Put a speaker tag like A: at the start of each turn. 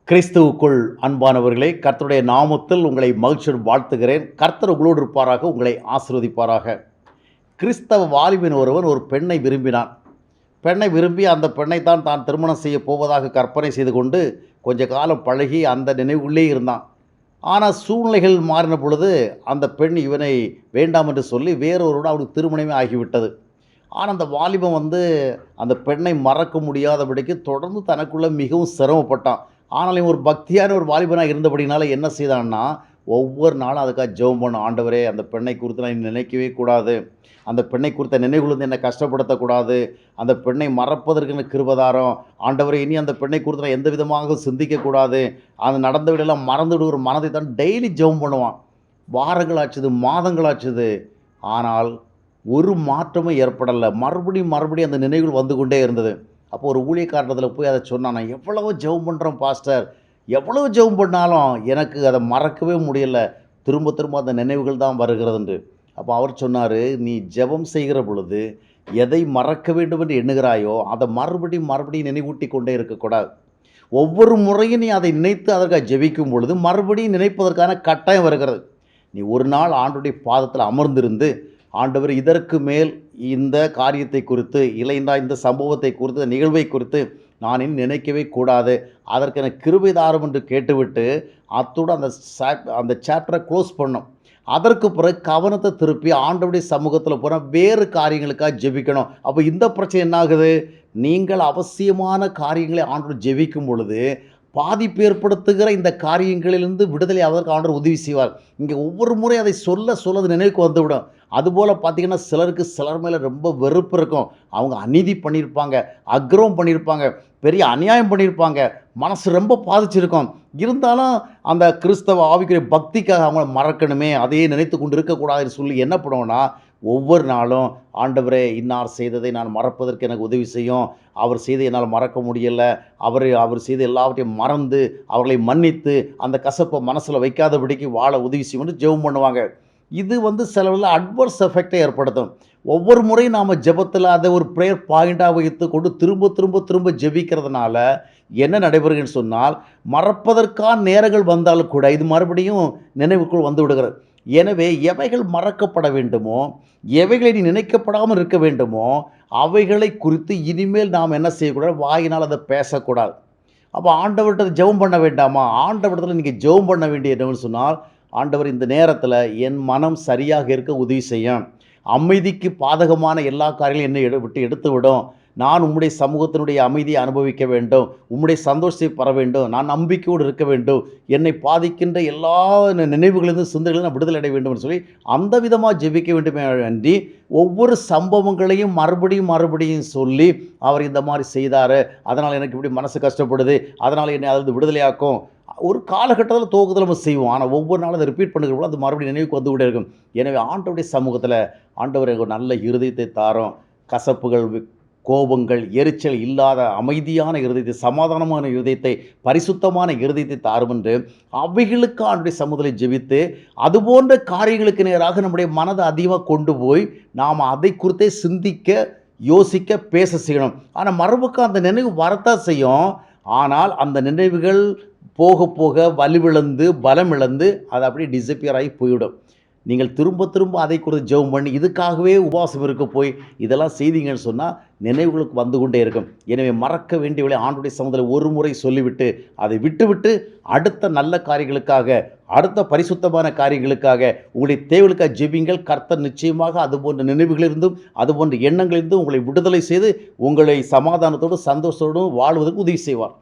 A: கிறிஸ்துவுக்குள் அன்பானவர்களே, கர்த்தருடைய நாமத்தில் உங்களை மகிழ்ச்சியோடு வாழ்த்துகிறேன். கர்த்தர் உங்களோடு இருப்பாராக, உங்களை ஆசீர்வதிப்பாராக. கிறிஸ்தவ வாலிபன் ஒருவன் ஒரு பெண்ணை விரும்பினான். பெண்ணை விரும்பி அந்த பெண்ணைத்தான் தான் திருமணம் செய்ய போவதாக கற்பனை செய்து கொண்டு கொஞ்ச காலம் பழகி அந்த நினைவுள்ளே இருந்தான். ஆனால் சூழ்நிலைகள் மாறின பொழுது அந்த பெண் இவனை வேண்டாம் என்று சொல்லி வேறொருவரோடு அவனுக்கு திருமணமே ஆகிவிட்டது. ஆனால் அந்த வாலிபன் அந்த பெண்ணை மறக்க முடியாதபடிக்கு தொடர்ந்து தனக்குள்ளே மிகவும் சிரமப்பட்டான். ஆனால் இவன் ஒரு பக்தியான ஒரு வாலிபனாக இருந்தபடினால என்ன செய்தான்னா, ஒவ்வொரு நாளும் அதுக்காக ஜெபம் பண்ணான். ஆண்டவரே, அந்த பெண்ணை குறித்து நான் நினைக்கவே கூடாது. அந்த பெண்ணை குறித்த நினைவுகள் என்னை கஷ்டப்படுத்தக்கூடாது. அந்த பெண்ணை மறப்பதற்கு எனக்கு கிருபை தாரும். ஆண்டவரே, இனி அந்த பெண்ணை குறித்து நான் எந்த விதமாக சிந்திக்கக்கூடாது. அந்த நடந்த விடலாம் மறந்து விடுகிற மனதை தான் டெய்லி ஜெபம் பண்ணுவான். வாரங்கள் ஆச்சுது, மாதங்கள் ஆச்சுது. ஆனால் ஒரு மாற்றமும் ஏற்படலை. மறுபடியும் மறுபடியும் அந்த நினைவுகள் வந்து கொண்டே இருந்தது. அப்போ ஒரு ஊழியக்காரத்தில் போய் அதை சொன்னான், நான் எவ்வளவோ ஜெபம் பண்ணுறேன் பாஸ்டர், எவ்வளோ ஜெபம் பண்ணாலும் எனக்கு அதை மறக்கவே முடியல, திரும்ப திரும்ப அந்த நினைவுகள் தான் வருகிறதுன்று. அப்போ அவர் சொன்னார், நீ ஜெபம் செய்கிற பொழுது எதை மறக்க வேண்டும் என்று எண்ணுகிறாயோ அதை மறுபடியும் மறுபடியும் நினைவூட்டி கொண்டே இருக்கக்கூடாது. ஒவ்வொரு முறையும் நீ அதை நினைத்து அதற்காக ஜெபிக்கும் பொழுது மறுபடியும் நினைப்பதற்கான கட்டாயம் வருகிறது. நீ ஒரு நாள் ஆண்டுடைய பாதத்தில் அமர்ந்திருந்து, ஆண்டவர் இதற்கு மேல் இந்த காரியத்தை குறித்து இல்லைன்னா இந்த சம்பவத்தை குறித்து நிகழ்வை குறித்து நான் இன்னும் நினைக்கவே கூடாது, அதற்கு எனக்கு கிருபை தாரும் என்று கேட்டுவிட்டு அத்தோடு அந்த சாப்டரை க்ளோஸ் பண்ணோம். அதற்கு பிறகு கவனத்தை திருப்பி ஆண்டவருடைய சமூகத்தில் போனால் வேறு காரியங்களுக்காக ஜெபிக்கணும். அப்போ இந்த பிரச்சனை என்ன ஆகுது? நீங்கள் அவசியமான காரியங்களை ஆண்டவர் ஜெபிக்கும் பொழுது பாதிப்பு ஏற்படுத்துகிற இந்த காரியங்களிலிருந்து விடுதலை ஆவதற்கு ஆண்டவர் உதவி செய்வார். இங்கே ஒவ்வொரு முறை அதை சொல்ல அது நினைவுக்கு வந்துவிடும். அதுபோல் பார்த்திங்கன்னா சிலர் மேலே ரொம்ப வெறுப்பு இருக்கும். அவங்க அநீதி பண்ணியிருப்பாங்க, அக்கிரமம் பண்ணியிருப்பாங்க, பெரிய அநியாயம் பண்ணியிருப்பாங்க, மனசு ரொம்ப பாதிச்சிருக்கும். இருந்தாலும் அந்த கிறிஸ்தவ ஆவிக்குரிய பக்திக்காக அவங்கள மறக்கணுமே, அதையே நினைத்து கொண்டு இருக்கக்கூடாதுன்னு சொல்லி என்ன பண்ணுவோன்னா, ஒவ்வொரு நாளும் ஆண்டவரே, இன்னார் செய்ததை நான் மறப்பதற்கு எனக்கு உதவி செய்யும், அவர் செய்து என்னால் மறக்க முடியலை, அவர் செய்த எல்லாவற்றையும் மறந்து அவர்களை மன்னித்து அந்த கசப்பை மனசில் வைக்காதபடிக்கு வாழ உதவி செய்யும்னு ஜெபம் பண்ணுவாங்க. இது சிலவில் அட்வர்ஸ் எஃபெக்டை ஏற்படுத்தும். ஒவ்வொரு முறையும் நாம் ஜெபத்தில் அதை ஒரு ப்ரேயர் பாயிண்டாக வைத்து கொண்டு திரும்ப திரும்ப திரும்ப ஜெபிக்கிறதுனால என்ன நடைபெறுகிறதுன்னு சொன்னால், மறப்பதற்கான நேரங்கள் வந்தாலும் கூட இது மறுபடியும் நினைவுக்குள் வந்து விடுகிறது. எனவே எவைகள் மறக்கப்பட வேண்டுமோ, எவைகளை நீ நினைக்கப்படாமல் இருக்க வேண்டுமோ, அவைகளை குறித்து இனிமேல் நாம் என்ன செய்யக்கூடாது? வாயினால் அதை பேசக்கூடாது. அப்போ ஆண்டவர்கிட்ட ஜெபம் பண்ண வேண்டாமா? ஆண்டவரிடத்தில் நீங்கள் ஜெபம் பண்ண வேண்டிய என்னன்னு சொன்னால், ஆண்டவர், இந்த நேரத்தில் என் மனம் சரியாக இருக்க உதவி செய்யும், அமைதிக்கு பாதகமான எல்லா காரியங்களையும் என்னை விட்டு எடுத்து விடும், நான் உம்முடைய சமூகத்தினுடைய அமைதியை அனுபவிக்க வேண்டும், உம்முடைய சந்தோஷத்தை பெற வேண்டும், நான் நம்பிக்கையோடு இருக்க வேண்டும், என்னை பாதிக்கின்ற எல்லா நினைவுகளிலிருந்து சிந்தனைகளும் நான் விடுதலை அடைய வேண்டும் என்று சொல்லி அந்த விதமாக ஜெபிக்க வேண்டுமே அன்றி ஒவ்வொரு சம்பவங்களையும் மறுபடியும் சொல்லி, அவர் இந்த மாதிரி செய்தார், அதனால் எனக்கு இப்படி மனசு கஷ்டப்படுது, அதனால் என்னை அதிலிருந்து விடுதலையாக்கும், ஒரு காலகட்டத்தில் துவக்கத்தில் நம்ம செய்வோம். ஆனால் ஒவ்வொரு நாளும் அதை ரிப்பீட் பண்ணுறப்போ அது மறுபடியும் நினைவுக்கு வந்து விட இருக்கும். எனவே ஆண்டவருடைய சமூகத்தில், ஆண்டவர் எனக்கு ஒரு நல்ல இருதயத்தை தாரும், கசப்புகள், கோபங்கள், எரிச்சல் இல்லாத அமைதியான இருதயத்தை, சமாதானமான இருதயத்தை, பரிசுத்தமான இருதயத்தை தாரும் என்று அவைகளுக்கு ஆண்டுடைய சமூகத்தில் ஜெபித்து, அதுபோன்ற காரியங்களுக்கு நேராக நம்முடைய மனதை அதிகமாக கொண்டு போய் நாம் அதை குறித்தே சிந்திக்க, யோசிக்க, பேச செய்யணும். ஆனால் மரபுக்கு அந்த நினைவு வரத்தான் செய்யும். ஆனால் அந்த நினைவுகள் போக போக வலுவிழந்து பலம் இழந்து அது அப்படியே டிஸப்பியர் ஆகி போய்விடும். நீங்கள் திரும்ப திரும்ப அதை குறித்து ஜெபம் பண்ணி இதுக்காகவே உபவாசம் இருக்க போய் இதெல்லாம் செய்தீங்கன்னு சொன்னால் நினைவுகளுக்கு வந்து கொண்டே இருக்கும். எனவே மறக்க வேண்டியவளை ஆண்டுடைய சமூகத்தில் ஒரு முறை சொல்லிவிட்டு அதை விட்டுவிட்டு அடுத்த நல்ல காரியங்களுக்காக, அடுத்த பரிசுத்தமான காரியங்களுக்காக, உங்களுடைய தேவைகளுக்காக ஜெபிங்கள். கர்த்தர் நிச்சயமாக அதுபோன்ற நினைவுகளிலிருந்தும் அதுபோன்ற எண்ணங்களிலிருந்தும் உங்களை விடுதலை செய்து உங்களை சமாதானத்தோடு சந்தோஷத்தோடும் வாழ்வதற்கு உதவி செய்வார்.